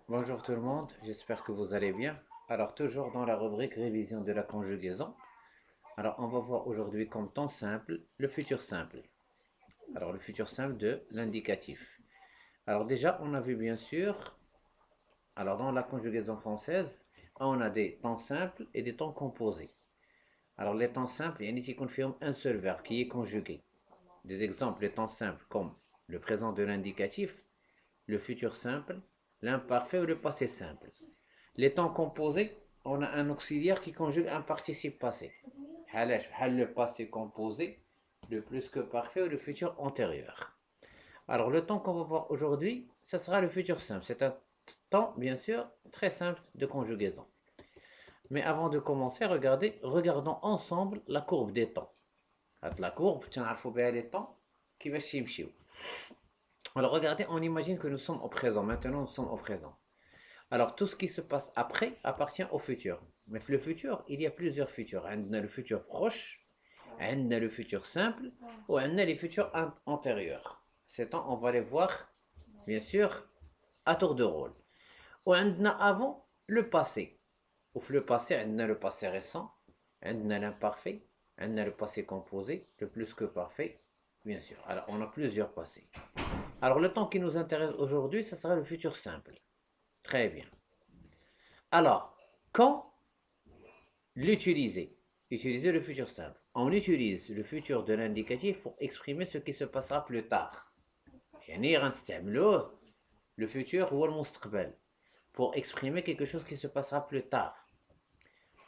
Bonjour tout le monde, j'espère que vous allez bien. Alors toujours dans la rubrique révision de la conjugaison. Alors on va voir aujourd'hui comme temps simple le futur simple. Alors le futur simple de l'indicatif. Alors déjà on a vu bien sûr, alors dans la conjugaison française, on a des temps simples et des temps composés. Alors les temps simples, il y en a qui confirment un seul verbe qui est conjugué. Des exemples de temps simples comme le présent de l'indicatif, le futur simple, l'imparfait ou le passé simple. Les temps composés, on a un auxiliaire qui conjugue un participe passé. Le passé composé, le plus que parfait ou le futur antérieur. Alors le temps qu'on va voir aujourd'hui, ce sera le futur simple. C'est un temps, bien sûr, très simple de conjugaison. Mais avant de commencer, regardons ensemble la courbe des temps. La courbe, tu as les temps qui va chimchiou. Alors regardez, on imagine que nous sommes au présent. Maintenant, nous sommes au présent. Alors, tout ce qui se passe après appartient au futur. Mais le futur, il y a plusieurs futurs. On a le futur proche, on a le futur simple, ou on a les futurs antérieurs. Ces temps, on va les voir, bien sûr, à tour de rôle. Ou on a avant le passé. Ou le passé, on a le passé récent, on a l'imparfait, on a le passé composé, le plus que parfait, bien sûr. Alors, on a plusieurs passés. Alors, le temps qui nous intéresse aujourd'hui, ce sera le futur simple. Très bien. Alors, quand l'utiliser? Utiliser le futur simple. On utilise le futur de l'indicatif pour exprimer ce qui se passera plus tard. يعني غنستعملوه le futur ou le المستقبل pour exprimer quelque chose qui se passera plus tard.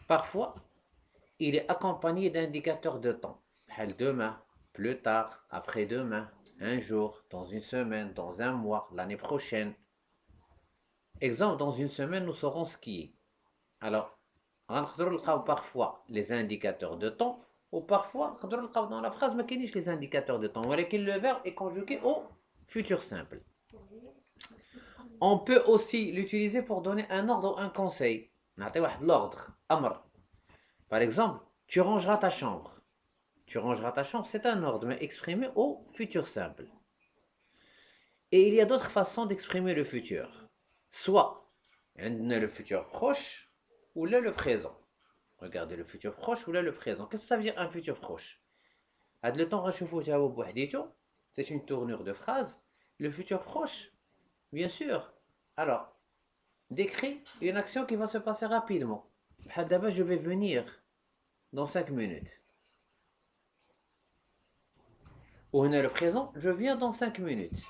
Parfois, il est accompagné d'indicateurs de temps. Demain, plus tard, après-demain, un jour, dans une semaine, dans un mois, l'année prochaine. Exemple, dans une semaine, nous saurons skier. Alors, غنقدروا نلقاو parfois les indicateurs de temps ou parfois نقدروا نلقاو dans la phrase ما كاينينش les indicateurs de temps ولكن le verbe est conjugué au futur simple. On peut aussi l'utiliser pour donner un ordre ou un conseil. نعطي واحد l'ordre, أمر. Par exemple, tu rangeras ta chambre. Tu rangeras ta chambre, c'est un ordre mais exprimé au futur simple. Et il y a d'autres façons d'exprimer le futur. Soit عندنا le futur proche ou là le présent. Regardez le futur proche ou là le présent. Qu'est-ce que ça veut dire un futur proche? Le temps c'est une tournure de phrase. Le futur proche, bien sûr. Alors, décrit une action qui va se passer rapidement. Je vais venir dans 5 minutes. Ou on est le présent, je viens dans 5 minutes.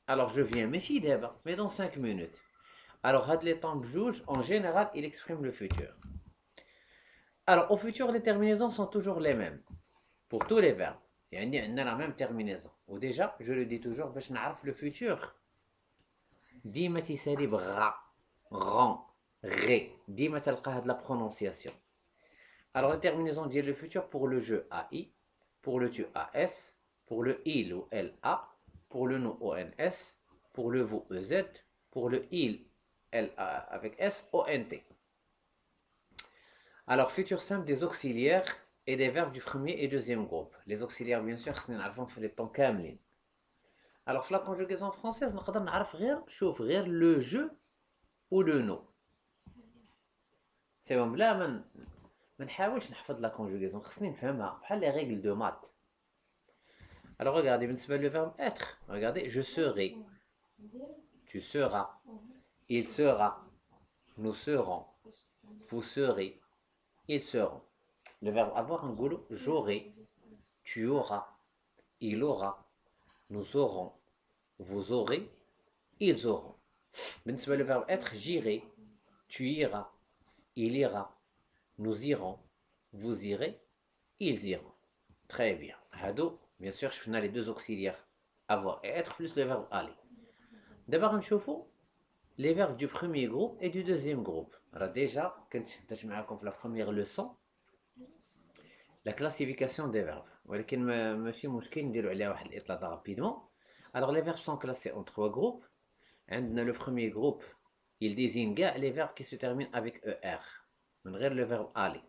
Alors je viens, mais dans 5 minutes. Alors, les temps en général, il exprime le futur. Alors, au futur, les terminaisons sont toujours les mêmes. Pour tous les verbes. On a la même terminaison. Ou déjà, je le dis toujours, باش نعرف le futur. ديما تيسالي بغا غان غي ديما تلقى هاد la prononciation. Alors la terminaison dit le futur pour le je AI, pour le tu AS, pour le il ou LA, pour le nous ONS, pour le vous EZ, pour le il LA avec S ONT. Alors futur simple des auxiliaires et des verbes du premier et deuxième groupe. Les auxiliaires bien sûr c'est les temps كاملين. Alors la conjugaison française نقدر نعرف غير le je ou le no. C'est bon بلا ما نحاولش نحفظ la conjugaison خصني نفهمها بحال les règles de maths. Alors regardez بالنسبة le verbe être. Regardez je serai, tu seras, il sera, nous serons, vous serez, ils seront. Le verbe avoir un goulot j'aurai, tu auras, il aura, nous aurons, vous aurez, ils auront. بالنسبة le verbe être j'irai, tu iras, il ira, nous irons, vous irez, ils iront. Très bien. Hado, bien sûr, je finis les deux auxiliaires avoir et être plus le verbe aller. D'abord, on chauffe les verbes du premier groupe et du deuxième groupe. Alors déjà, quand je me la première leçon, la classification des verbes. ولكن ماشي مشكل نديرو عليها واحد الإطلالة rapidement. Alors les verbes sont classés en trois groupes. عندنا le premier groupe, il désigne les verbes qui se terminent avec ER. من غير le verbe aller.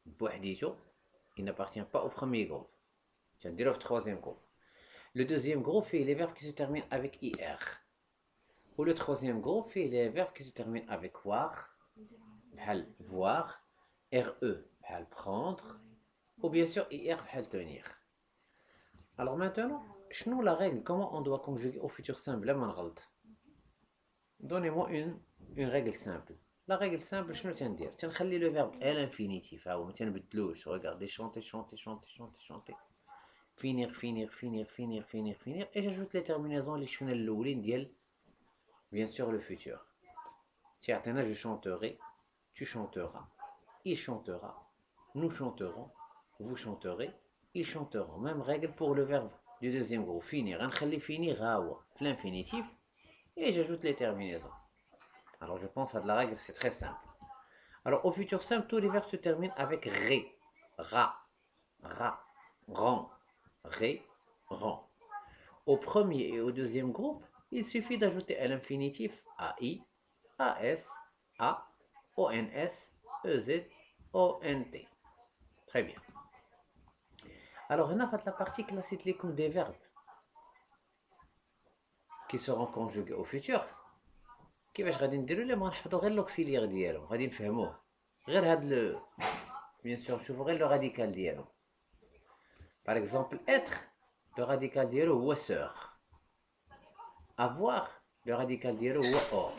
بوحديتو, il n'appartient pas au premier groupe. Je vais dire au troisième groupe. Le deuxième groupe fait les verbes qui se terminent avec IR. Ou le troisième groupe, c'est les verbes qui se terminent avec voir, بحال voir, re, بحال prendre, ou bien sûr ir, بحال tenir. Alors maintenant, شنو la règle? Comment on doit conjuguer au futur simple? Donnez-moi une règle simple. La règle simple, شنو تندير؟ تنخلي le verbe à l'infinitif, ها هو ما تنبدلوش. Regardez, chanter, chanter, chanter, chanter, chanter. Finir, finir, finir, finir, finir, finir. Et j'ajoute les terminaisons اللي شفنا الاولين ديال bien sûr le futur. Tiens, je chanterai, tu chanteras, il chantera, nous chanterons, vous chanterez, ils chanteront. Même règle pour le verbe du deuxième groupe, finir. On finir à l'infinitif et j'ajoute les terminaisons. Alors je pense à de la règle, c'est très simple. Alors au futur simple, tous les verbes se terminent avec ré, ra, ran, ré, ran. Au premier et au deuxième groupe, il suffit d'ajouter à l'infinitif AI, AS, A, ONS, EZ, ONT. Très bien. Alors, on a fait la partie classique comme des verbes qui seront conjugués au futur. كيفاش غادي نديرو اللي ما نحفظو غير l'auxiliaire ديالهم غادي نفهموه غير هاد لو bien sûr نشوفو غير le radical ديالهم. Par exemple, être, le radical ديالو هو sœur. Avoir, le radical ديالو هو or.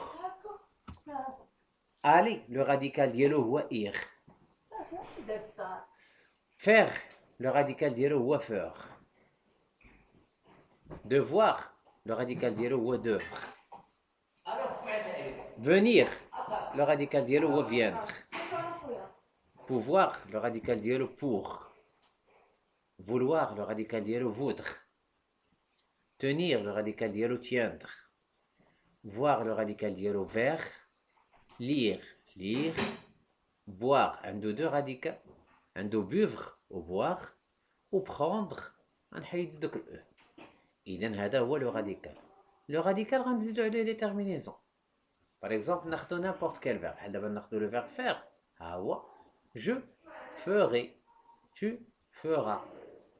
Aller, le radical ديالو هو ir. Faire, le radical ديالو هو faire. Devoir, le radical ديالو هو devre. Venir, le radical ديالو هو viendre. Pouvoir, le radical ديالو pour. Vouloir, le radical ديالو voudre. Tenir, le radical ديالو tiendre. Voir, le radical ديالو vers. Lire, lire. Boire, عنده deux radicaux. عنده buvre ou boire. Ou prendre, غنحيد دوك ال e. إذن هذا هو le radical. Le radical غنزيدو عليه les terminaisons. Par exemple, ناخدو n'importe quel verbe. بحال دابا ناخدو le verbe faire. ها هو je ferai. Tu feras.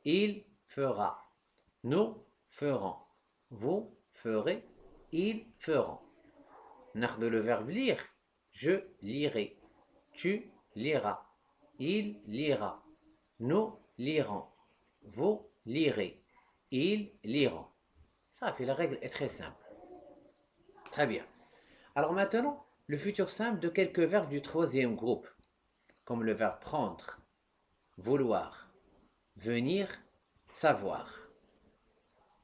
Il fera. Nous ferons. Vous ferez. Ils feront. ناخدو le verbe lire. Je lirai. Tu liras. Il lira. Nous lirons. Vous lirez. Ils liront. Ça fait la règle est très simple. Très bien. Alors maintenant, le futur simple de quelques verbes du troisième groupe, comme le verbe prendre, vouloir, venir, savoir.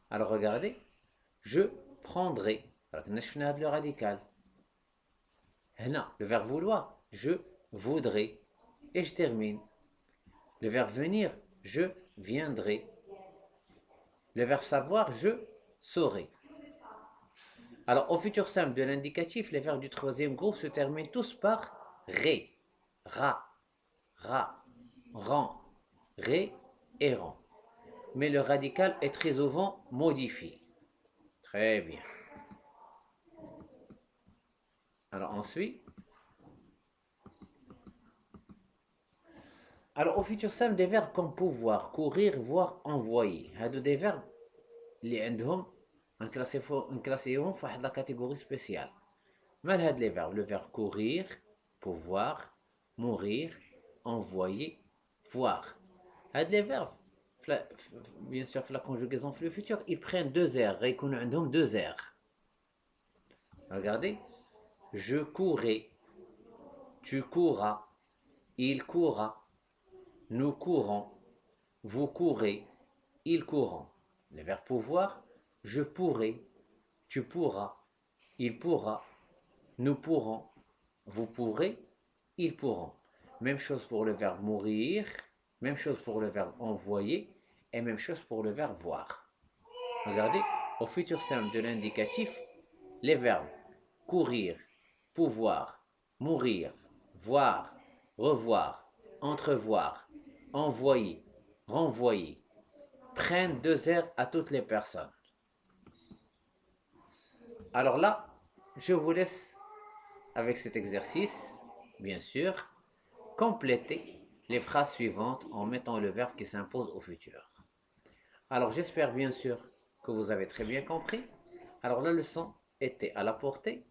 Alors regardez, je prendrai. Alors on a le radical. Le verbe vouloir, je voudrais. Et je termine. Le verbe venir, je viendrai. Le verbe savoir, je saurai. Alors, au futur simple de l'indicatif, les verbes du troisième groupe se terminent tous par ré, ra, ran, ré et ran. Mais le radical est très souvent modifié. Très bien. Alors ensuite, au futur simple, des verbes comme pouvoir, courir, voir, envoyer. هادو des verbes اللي عندهم نكلاسيهم في واحد لا كاتيجوري سبيسيال. مال هاد لي verbes؟ Le verbe courir, pouvoir, mourir, envoyer, voir. هاد les verbes bien sûr في la conjugaison في le futur, ils prennent deux airs, غيكونوا عندهم deux airs. Regardez. Je courrai, tu courras, il courra, nous courons, vous courez, ils courront. Le verbe pouvoir, je pourrai, tu pourras, il pourra, nous pourrons, vous pourrez, ils pourront. Même chose pour le verbe mourir, même chose pour le verbe envoyer, et même chose pour le verbe voir. Regardez, au futur simple de l'indicatif, les verbes courir, pouvoir, mourir, voir, revoir, entrevoir, envoyer, renvoyer, prennent deux airs à toutes les personnes. Alors là, je vous laisse avec cet exercice, bien sûr, compléter les phrases suivantes en mettant le verbe qui s'impose au futur. Alors j'espère bien sûr que vous avez très bien compris. Alors la leçon était à la portée,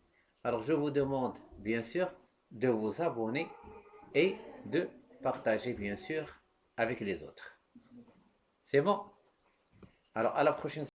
alors je vous demande bien sûr de vous abonner et de partager bien sûr avec les autres. C'est bon? Alors à la prochaine.